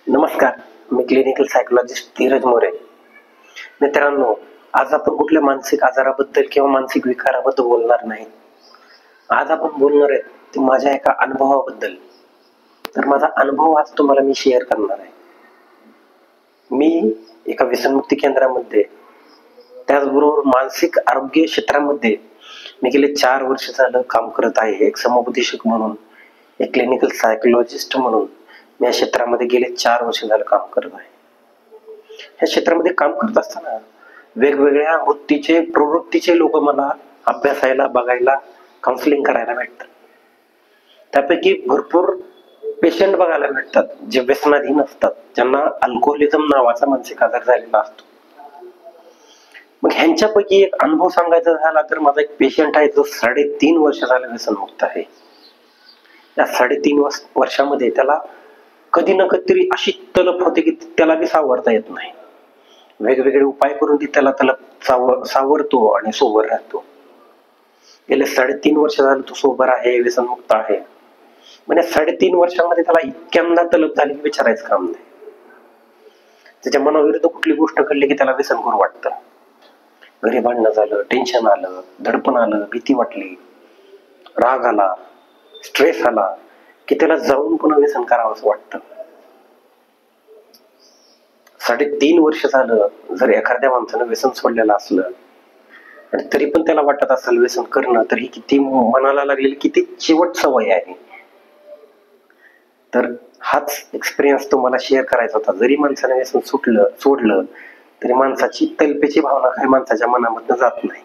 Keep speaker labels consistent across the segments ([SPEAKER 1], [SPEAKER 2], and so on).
[SPEAKER 1] नमस्कार, मी clinical psychologist Dheeraj More. मित्रांनो, आज आपण कुठल्या मानसिक आजाराबद्दल किंवा मानसिक विकाराबद्दल बोलणार नाही. आज आपण बोलणार आहे ते माझ्या एका अनुभवाबद्दल. तर माझा अनुभव आज तुम्हाला मी शेअर करणार आहे. मी एका व्यसनमुक्ती केंद्रामध्ये, त्याचबरोबर मानसिक आरोग्य क्षेत्रामध्ये मी गेले 4 वर्ष झालं काम करत आहे. एक समुपदेशक म्हणून, एक क्लिनिकल सायकोलॉजिस्ट म्हणून मी या क्षेत्रामध्ये गेले 4 वर्ष झालं काम करत आहे. या क्षेत्रामध्ये काम करत असताना वेगवेगळ्या प्रवृत्तीचे लोक मला अभ्यासायला, बघायला, काउन्सिलिंग करायला भेटतात. त्यापैकी भरपूर पेशंट बघायला भेटतात जे व्यसनाधीन असतात, ज्यांना अल्कोहोलिझम नावाचा मानसिक आजार झालेला असतो. मग ह्यांच्यापैकी एक अनुभव सांगायचा झाला तर माझा एक पेशंट आहे जो 3.5 वर्ष झालं व्यसनमुक्त आहे. या 3.5 वर्षामध्ये त्याला कधी ना कधीतरी अशी तलप होते की त्याला बी सावरता येत नाही. वेगवेगळे उपाय करून ती त्याला सावरतो आणि सोबर राहतो. गेले 3.5 वर्ष झालं तो सोबर आहे, व्यसनमुक्त आहे. म्हणजे 3.5 वर्षामध्ये त्याला इतक्यांदा तलप झाली की विचारायचं काम नाही. त्याच्या मनाविरुद्ध कुठली गोष्ट घडली की त्याला व्यसन करू वाटतं. घरी भांडणं झालं, टेन्शन आलं, दडपण आलं, भीती वाटली, राग आला, स्ट्रेस आला की त्याला जाऊन पुन्हा व्यसन करावं असं वाटतं. 3.5 वर्ष झालं जर एखाद्या माणसानं व्यसन सोडलेलं असलं आणि तरी पण त्याला वाटत असेल व्यसन करणं, तर ही किती मनाला लागलेली किती चिवट सवय आहे. तर हाच एक्सपिरियन्स तुम्हाला शेअर करायचा होता. जरी माणसाने व्यसन सोडलं तरी माणसाची तलपेची भावना काही माणसाच्या मनामधनं जात नाही.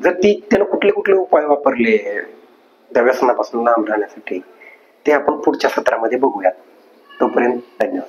[SPEAKER 1] जर त्यानं कुठले उपाय वापरले त्या व्यसनापासून लांब राहण्यासाठी, ते आपण पुढच्या सत्रामध्ये बघूयात. तोपर्यंत धन्यवाद.